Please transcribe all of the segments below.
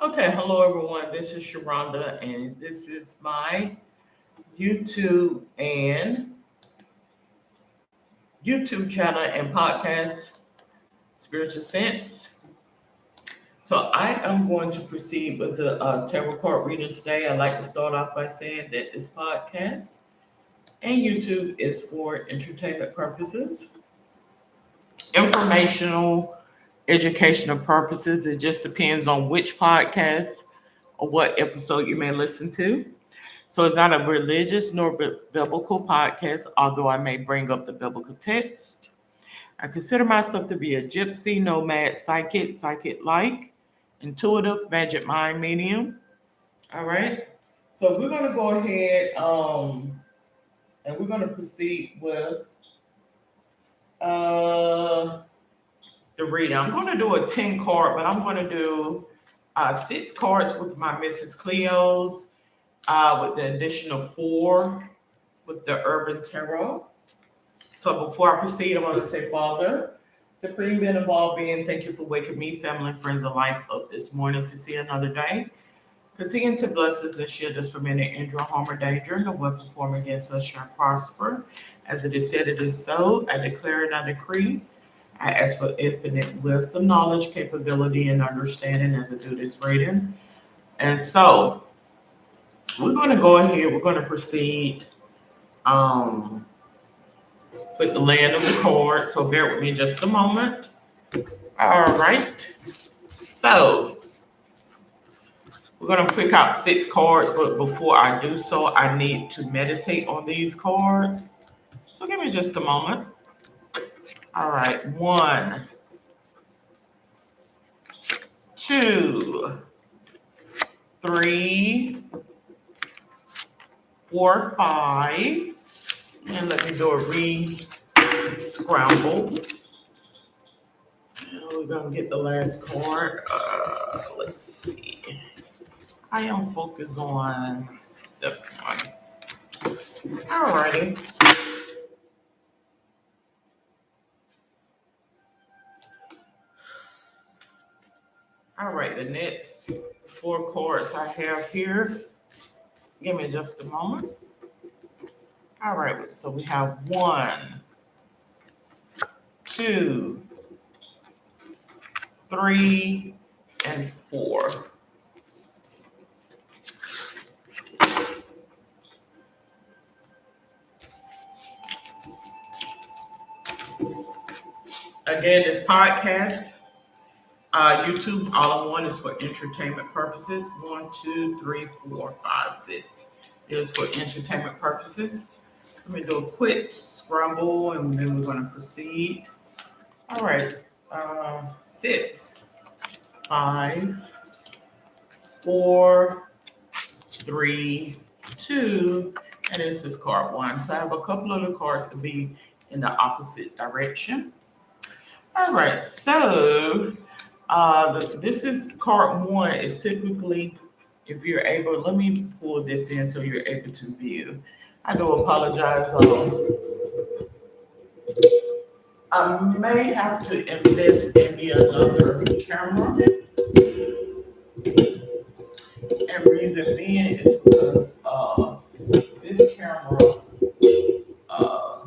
Okay, hello everyone. This is Sharonda, and this is my YouTube and YouTube channel and podcast, Spiritual Sense. So I am going to proceed with the tarot card reading today. I'd like to start off by saying that this podcast and YouTube is for entertainment purposes, informational, educational purposes. It just depends on which podcast or what episode you may listen to. So it's not a religious nor biblical podcast, although I may bring up the biblical text. I consider myself to be a gypsy, nomad, psychic like, intuitive, magic mind medium. All right. So we're going to go ahead and we're going to proceed with uh, the reading. I'm going to do a 10 card, but I'm going to do 6 cards with my Mrs. Cleo's, with the additional 4 with the Urban Tarot. So before I proceed, I want to say, Father, Supreme Being of all being, thank you for waking me, family, and friends alike up this morning to see another day. Continue to bless us and shield us from any injury, harm, or danger. No weapon formed against us shall prosper. As it is said, it is so. I declare and I decree. I ask for infinite wisdom, knowledge, capability, and understanding as I do this reading. And so we're going to go ahead. We're going to proceed. Um, with the land of the card. So bear with me just a moment. All right. So we're going to pick out 6 cards, but before I do so, I need to meditate on these cards. So give me just a moment. All right. 1, 2, 3, 4, 5. And let me do a scramble. We're going to get the last card. Let's see. I am focused on this one. Alrighty. All right, the next 4 cards I have here. Give me just a moment. All right, so we have 1, 2, 3, and 4. Again, this podcast, YouTube, all in one is for entertainment purposes. 1, 2, 3, 4, 5, 6 is for entertainment purposes. Let me do a quick scramble and then we're going to proceed. All right, 6, 5, 4, 3, 2, and this is card 1. So I have a couple of the cards to be in the opposite direction. All right, so this is card 1 is typically, if you're able, let me pull this in so you're able to view. I do apologize. I may have to invest in me another camera, and reason being is because this camera, uh,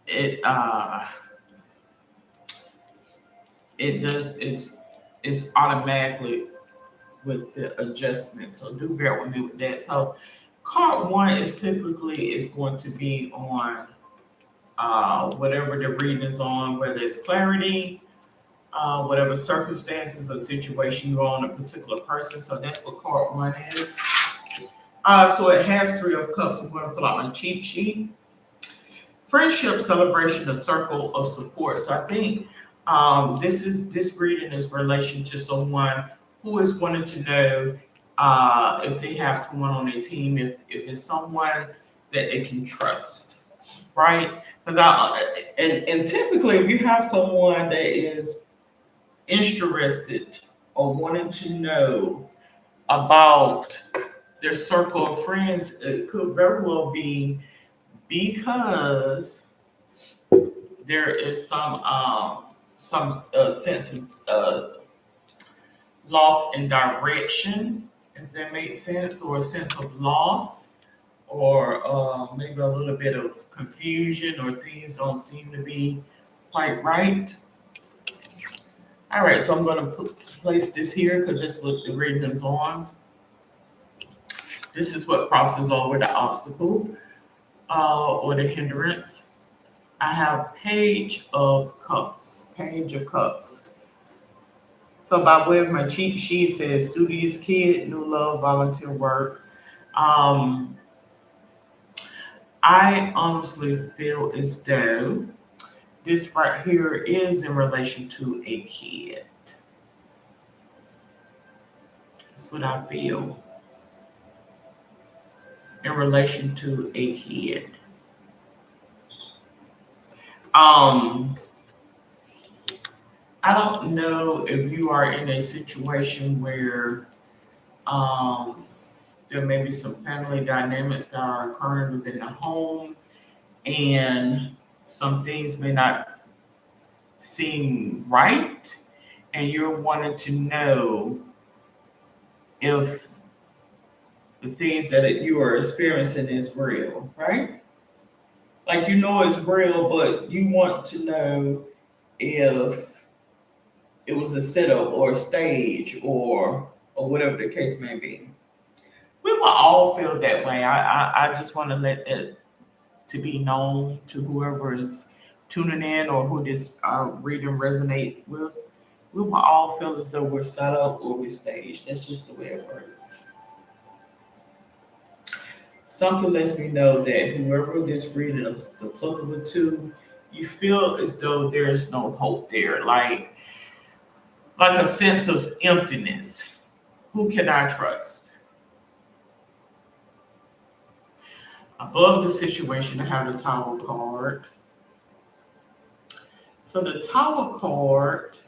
it uh, it does it's automatically with the adjustment. So do bear with me with that. So card 1 is typically is going to be on whatever the reading is on, whether it's clarity, whatever circumstances or situation you're on a particular person. So that's what card 1 is. So it has 3 of cups. I'm going to pull out my cheat sheet. Friendship, celebration, a circle of support. So I think this reading is relation to someone who is wanting to know if they have someone on their team, if it's someone that they can trust, right? Because and typically, if you have someone that is interested or wanting to know about their circle of friends, it could very well be because there is some sense of loss in direction, if that makes sense, or a sense of loss, or maybe a little bit of confusion, or things don't seem to be quite right. All right, so I'm going to place this here because that's what the reading is on. This is what crosses over the obstacle or the hindrance. I have Page of Cups. Page of Cups. So by way of my cheat sheet, it says studious kid, new love, volunteer work. Um, I honestly feel as though this right here is in relation to a kid. That's what I feel in relation to a kid. Um, I don't know if you are in a situation where um, there may be some family dynamics that are occurring within the home, and some things may not seem right, and you're wanting to know if the things that you are experiencing is real, right? Like you know it's real, but you want to know if it was a setup or a stage or whatever the case may be. We will all feel that way. I just want to let that to be known to whoever is tuning in or who this reading resonates with. We will all feel as though we're set up or we're staged. That's just the way it works. Something lets me know that whoever this reading is applicable to, you feel as though there's no hope there, like a sense of emptiness. Who can I trust? Above the situation, I have the Tower card. So the Tower card,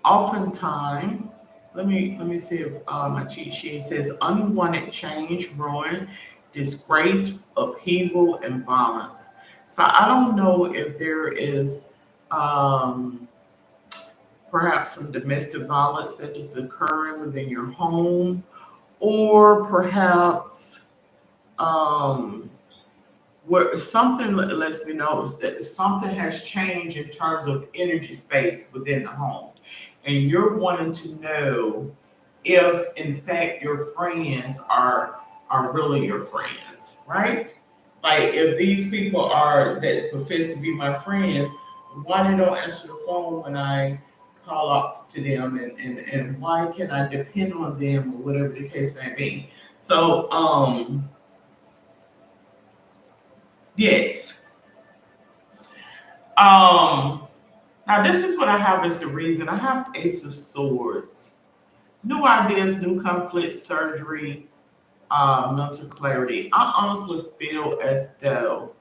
oftentimes, let me see if my cheat sheet says unwanted change, ruin, disgrace, upheaval, and violence. So I don't know if there is um, perhaps some domestic violence that is occurring within your home, or perhaps um, where something lets me know is that something has changed in terms of energy space within the home. And you're wanting to know if in fact your friends are really your friends, right? Like if these people are that profess to be my friends, why they don't answer the phone when I call out to them, and why can I depend on them or whatever the case may be. So yes. Um, Now this is what I have as the reason. I have Ace of Swords. New ideas, new conflicts, surgery, mental clarity. I honestly feel as though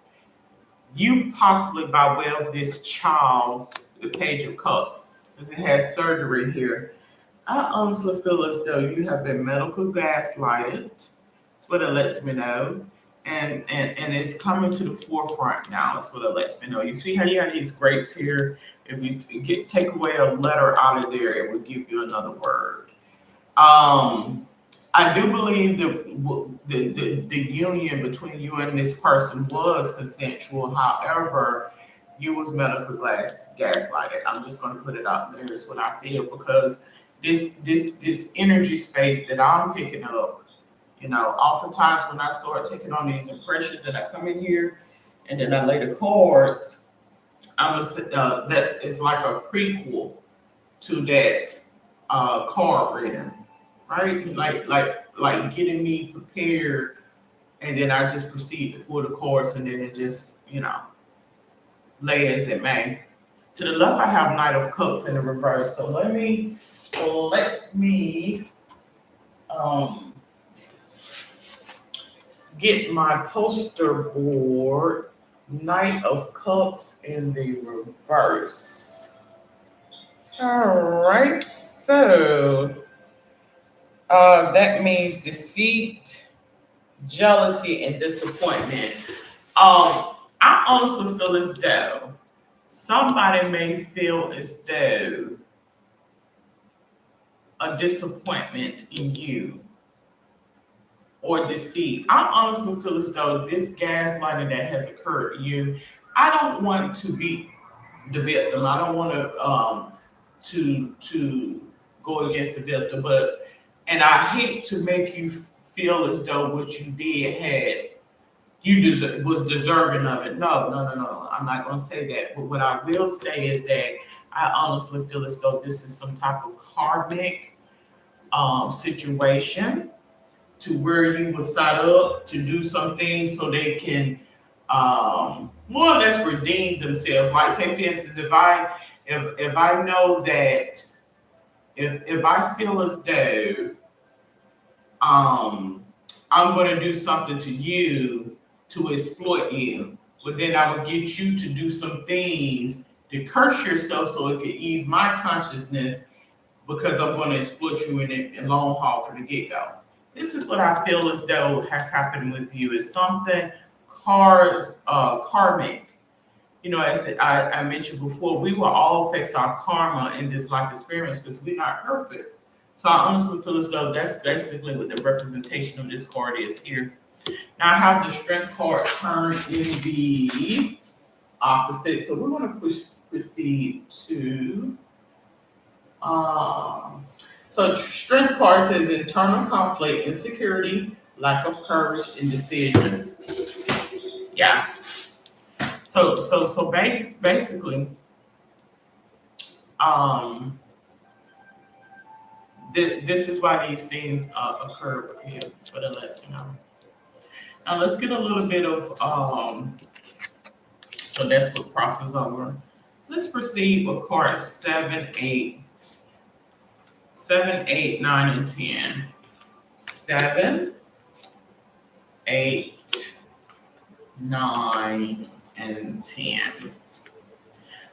you possibly by way of this child, the Page of Cups, because it has surgery here. I honestly feel as though you have been medical gaslighted. That's what it lets me know. And it's coming to the forefront now. That's what it lets me know. You see how you have these grapes here? If you take away a letter out of there, it would give you another word. Um, I do believe the union between you and this person was consensual. However, you was medical gaslighted. I'm just going to put it out there. Is what I feel because this energy space that I'm picking up. You know, oftentimes when I start taking on these impressions and I come in here and then I lay the cards, that's it's like a prequel to that card reading, right? Like getting me prepared, and then I just proceed to pull the cards, and then it just lay as it may. To the left, I have Knight of Cups in the reverse. So let me um, get my poster board. Knight of Cups in the reverse. All right, so that means deceit, jealousy, and disappointment. I honestly feel as though Somebody may feel as though a disappointment in you or deceit. I honestly feel as though this gaslighting that has occurred to you, I don't want to be the victim. I don't want to go against the victim, but and I hate to make you feel as though what you did had was deserving of it. No, no, no, no. I'm not going to say that. But what I will say is that I honestly feel as though this is some type of karmic situation to where you were set up to do some things so they can more or less redeem themselves. Like say for instance, if I know that if I feel as though um I'm gonna do something to you to exploit you, but then I will get you to do some things to curse yourself so it can ease my consciousness because I'm going to exploit you in long haul from the get go. This is what I feel as though has happened with you. It's something karmic. You know, as I mentioned before, we will all face our karma in this life experience because we're not perfect. So I honestly feel as though that's basically what the representation of this card is here. Now I have the strength card turned in the opposite. So we're going to proceed to um, so strength card says internal conflict, insecurity, lack of courage, indecision. Yeah. So basically, um, this is why these things occur with him. That's what it lets me know. Now let's get a little bit of so that's what crosses over. Let's proceed with cards 7, 8, 7, 8, 9, and 10. 7, 8, 9, and 10.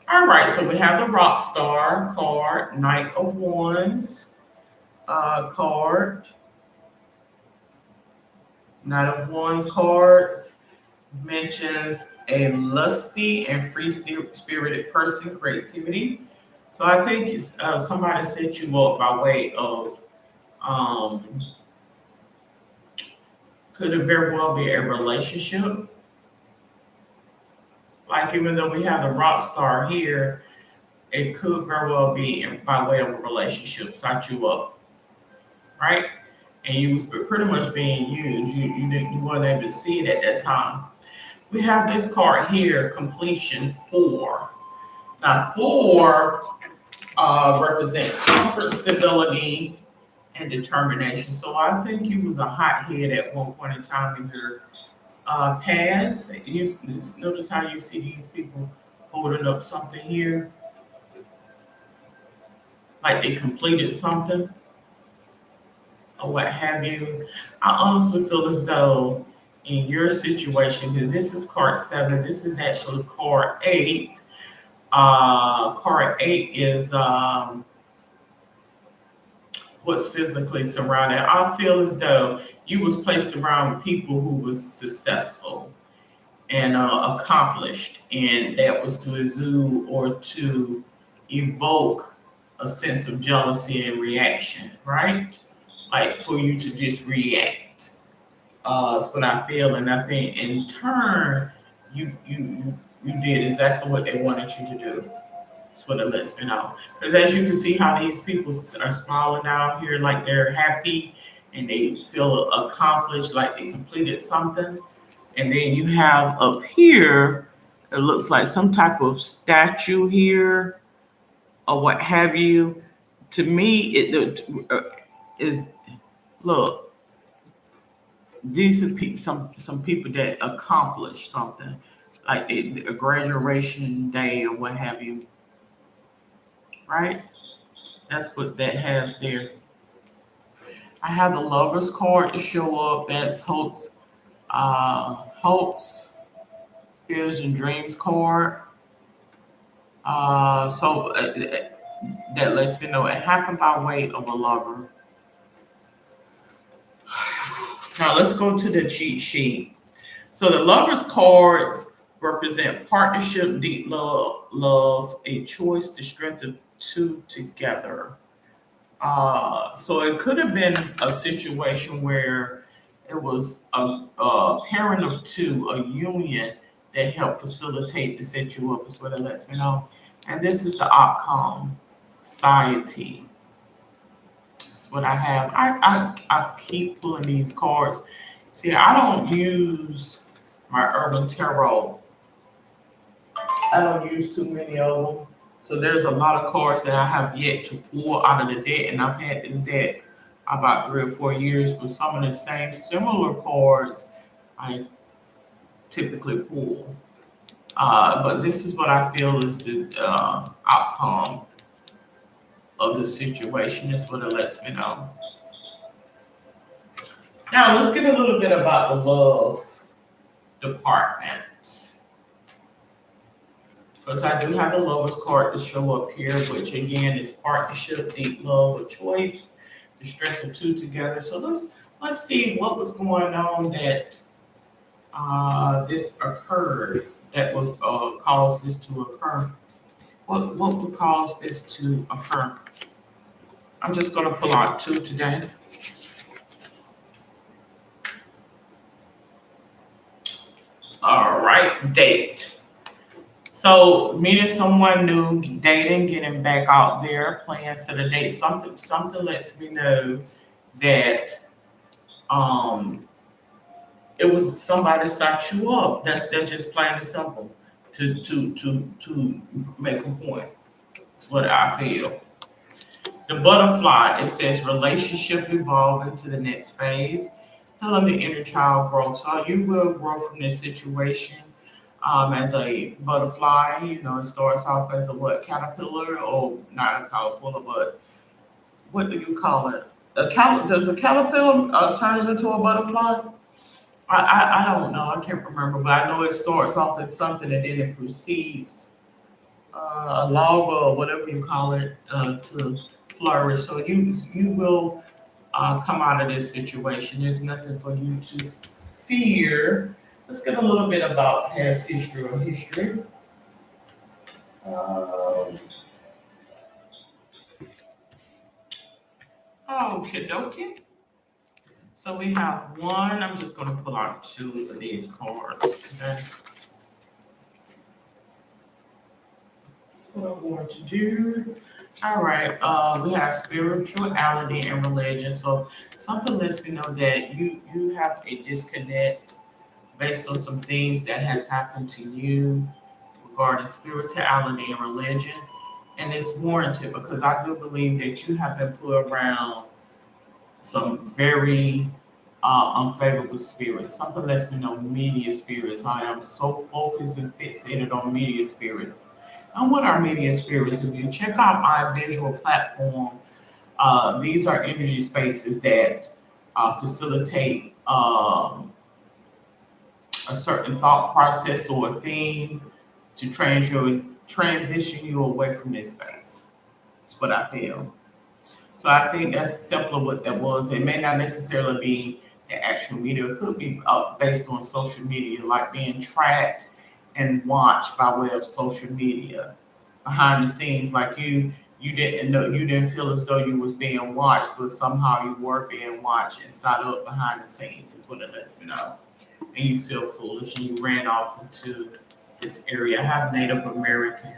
All right, so we have the Rock Star card, Knight of Wands card, Knight of Wands cards mentions a lusty and free spirited person, creativity. So I think it's, somebody set you up by way of, um, could it very well be a relationship? Like even though we have the rock star here, it could very well be by way of a relationship, set you up, right? And you was pretty much being used. You weren't able to see it at that time. We have this card here, completion 4. Now 4 represent comfort, stability, and determination. So I think you was a hothead at one point in time in your past. You notice how you see these people holding up something here, like they completed something or what have you. I honestly feel as though in your situation, because this is card 7, this is actually card 8. Card 8 is what's physically surrounded. I feel as though you was placed around people who was successful and accomplished, and that was to exude or to evoke a sense of jealousy and reaction, right? Like for you to just react. That's what I feel, and I think in turn, you did exactly what they wanted you to do. That's what it lets me know. Because as you can see, how these people are smiling out here, like they're happy and they feel accomplished, like they completed something. And then you have up here, it looks like some type of statue here or what have you. To me, is look, these are some people that accomplished something, like a graduation day or what have you, right? That's what that has there. I have the Lovers card to show up. That's hopes, fears, and dreams card. That lets me know it happened by way of a lover. Now let's go to the cheat sheet. So the lovers cards represent partnership, deep love, a choice to strengthen two together. So it could have been a situation where it was a parent of two, a union that helped facilitate the set you up, is what it lets me know. And this is the outcome society. That's what I have. I keep pulling these cards. See, I don't use my Urban Tarot. I don't use too many of them. So there's a lot of cards that I have yet to pull out of the deck, and I've had this deck about 3 or 4 years. But some of the same similar cards I typically pull. But this is what I feel is the outcome of the situation. Is what it lets me know. Now let's get a little bit about the love department. Because I do have the lowest card to show up here, which again is partnership, deep love, or choice, the strength of two together. So let's see what was going on that this occurred that would cause this to occur. What would cause this to occur? I'm just going to pull out two today. All right, date. So meeting someone new, dating, getting back out there, plans to the date. Something lets me know that um it was somebody set you up. That's just plain and simple. To make a point. That's what I feel. The butterfly, it says relationship evolving to the next phase, healing the inner child growth. So you will grow from this situation as a butterfly. You know, it starts off as a what, caterpillar, or not a caterpillar, but what do you call it? Does a caterpillar turns into a butterfly? I don't know. I can't remember, but I know it starts off as something and then it proceeds a larva or whatever you call it to flourish. So you will come out of this situation. There's nothing for you to fear. Let's get a little bit about past history or history. Um, Okie dokie. So we have one. I'm just going to pull out two of these cards today. That's what I'm going to do. All right. We have spirituality and religion. So something lets me know that you have a disconnect based on some things that has happened to you regarding spirituality and religion. And it's warranted because I do believe that you have been put around some very unfavorable spirits. Something lets me know media spirits. I am so focused and fixated on media spirits. And what are media spirits? If you check out my visual platform, these are energy spaces that facilitate a certain thought process or a theme to transition you away from this space. That's what I feel. So I think that's simply what that was. It may not necessarily be the actual media. It could be based on social media, like being tracked and watched by way of social media behind the scenes. Like you didn't know, you didn't feel as though you was being watched, but somehow you were being watched inside of behind the scenes. Is what it lets me know. And you feel foolish, and you ran off into this area. I have Native American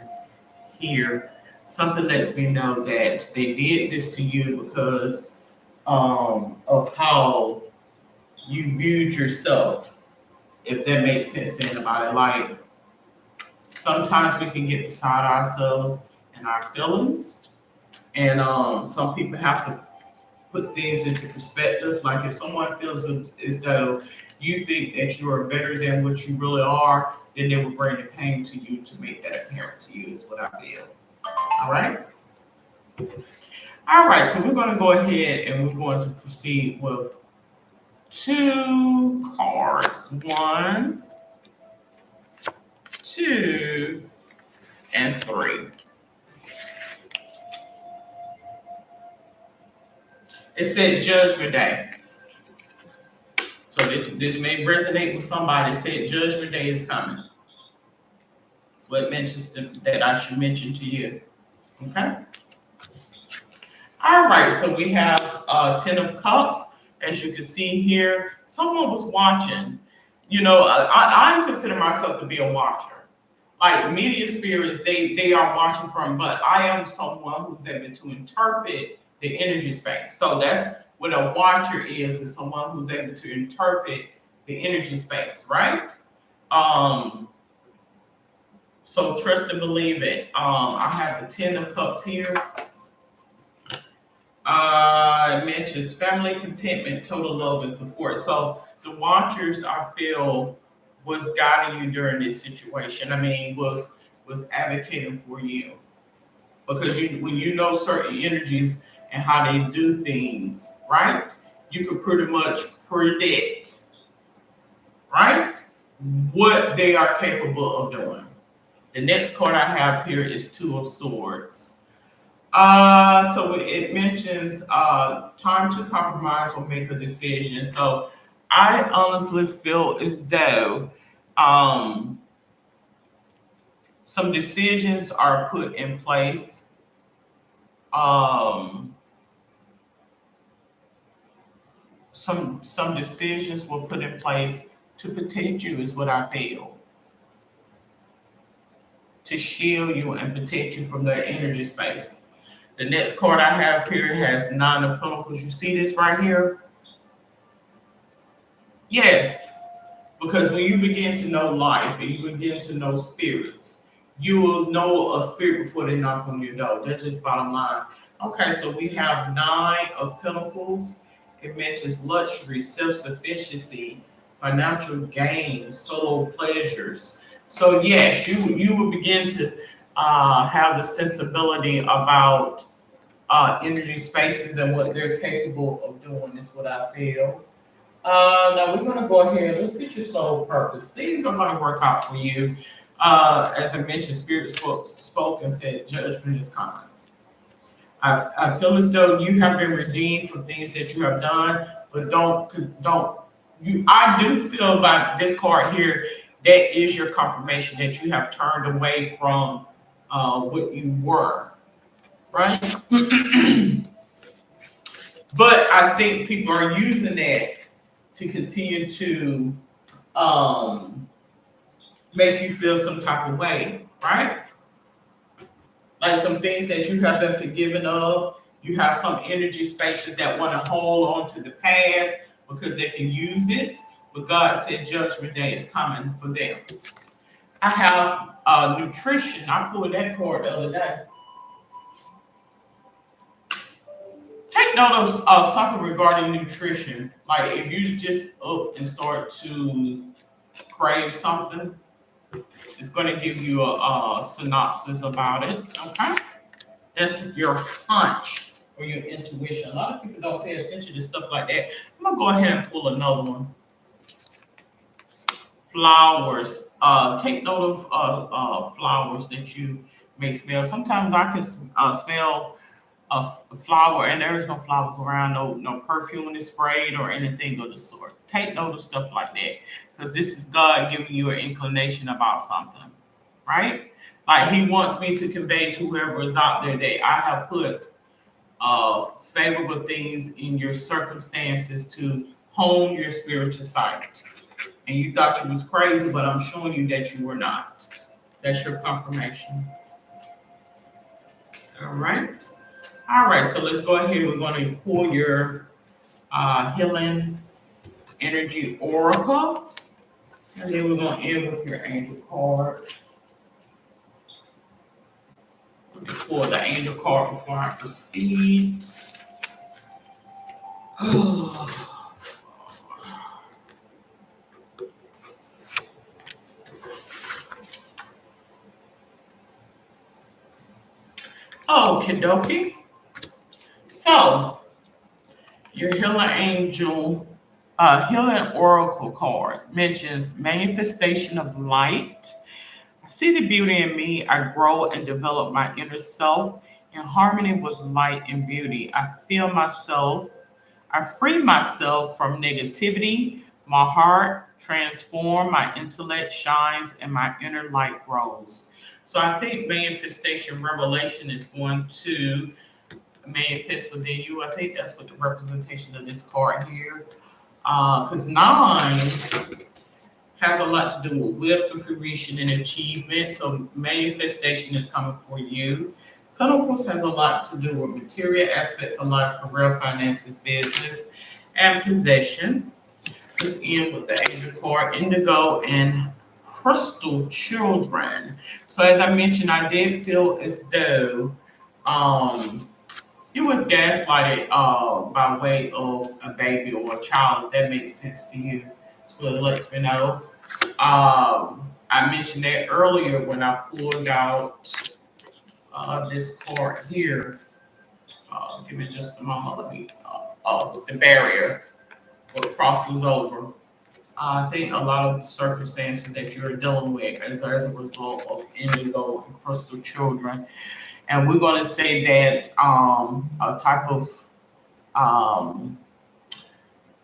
here. Something lets me know that they did this to you because of how you viewed yourself, if that makes sense to anybody. Like sometimes we can get beside ourselves and our feelings, and some people have to put things into perspective. Like if someone feels as though you think that you are better than what you really are, then they will bring the pain to you to make that apparent to you, is what I feel. All right. All right. So we're going to go ahead and we're going to proceed with two cards. One, two, and three. It said Judgment Day. So this may resonate with somebody. It said Judgment Day is coming. what mentions that I should mention to you. Okay. All right. So we have Ten of Cups. As you can see here, someone was watching. I consider myself to be a watcher. Like media spirits, they are watching from, but I am someone who's able to interpret the energy space. So that's what a watcher is someone who's able to interpret the energy space, right? Um, so trust and believe it. I have the Ten of Cups here. It mentions family, contentment, total love, and support. So the watchers, I feel, was guiding you during this situation. I mean, was advocating for you because when you know certain energies and how they do things, right? You could pretty much predict, right, what they are capable of doing. The next card I have here is Two of Swords. So it mentions time to compromise or make a decision. So I honestly feel as though um, some decisions are put in place. Um, some decisions were put in place to protect you, is what I feel, to shield you and protect you from the energy space. The next card I have here has Nine of Pentacles. You see this right here? Yes. Because when you begin to know life and you begin to know spirits, you will know a spirit before they knock on your door. That's just bottom line. Okay, so we have Nine of Pentacles. It mentions luxury, self-sufficiency, financial gain, solo pleasures. So yes, you will begin to have the sensibility about energy spaces and what they're capable of doing. Is what I feel. Now we're going to go ahead. Let's get your soul purpose. Things are going to work out for you. As I mentioned, Spirit spoke and said, "Judgment is coming." I feel as though you have been redeemed for things that you have done, but don't you? I do feel about this card here. That is your confirmation that you have turned away from what you were, right? But I think people are using that to continue to um, make you feel some type of way, right? Like some things that you have been forgiven of. You have some energy spaces that want to hold on to the past because they can use it. But God said Judgment Day is coming for them. I have nutrition. I pulled that card the other day. Take note of something regarding nutrition. Like if you just up and start to crave something, it's going to give you a synopsis about it. Okay, that's your hunch or your intuition. A lot of people don't pay attention to stuff like that. I'm gonna go ahead and pull another one. Flowers. Take note of flowers that you may smell. Sometimes I can smell a flower and there is no flowers around, no perfume is sprayed or anything of the sort. Take note of stuff like that because this is God giving you an inclination about something, right? Like He wants me to convey to whoever is out there that I have put favorable things in your circumstances to hone your spiritual sight. And you thought you was crazy, but I'm showing you that you were not. That's your confirmation. All right. All right, so let's go ahead. We're going to pull your healing energy oracle, and then we're going to end with your angel card. Let me pull the angel card before I proceed. Okie dokie. So, your healing angel, healing oracle card mentions manifestation of light. I see the beauty in me. I grow and develop my inner self in harmony with light and beauty. I feel myself. I free myself from negativity, My heart transforms, my intellect shines, and my inner light grows. So I think manifestation revelation is going to manifest within you. I think that's what the representation of this card here. Because nine has a lot to do with wisdom, fruition, and achievement. So manifestation is coming for you. Pentacles has a lot to do with material aspects of life, career, finances, business, and possession. Let's end with the angel card, indigo and crystal children. So as I mentioned, I did feel as though um, it was gaslighted by way of a baby or a child, if that makes sense to you. So it lets me know. I mentioned that earlier when I pulled out this card here. Give me just a moment. Let me, the barrier, what crosses over. I think a lot of the circumstances that you're dealing with as a result of indigo and crystal children. And we're going to say that a type of um,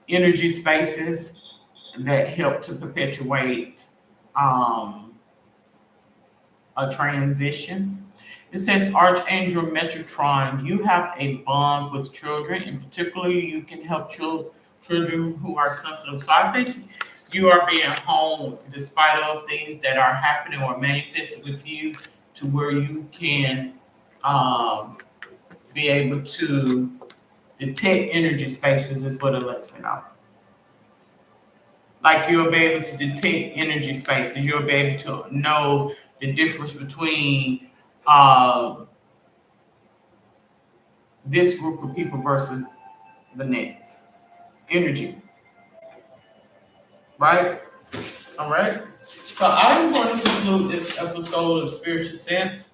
energy spaces that help to perpetuate um, a transition. It says, Archangel Metatron, you have a bond with children, and particularly you can help children who are sensitive. So I think you are being home despite of things that are happening or manifested with you to where you can um, be able to detect energy spaces is what it lets me know. Like you'll be able to detect energy spaces. You'll be able to know the difference between uh, this group of people versus the next. Energy, right? All right. So I'm going to conclude this episode of Spiritual Sense.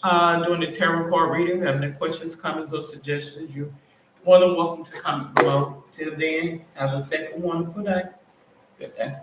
Doing the tarot card reading. If you have any questions, comments, or suggestions, you're more than welcome to comment below. Till then, have a second wonderful day. Good day.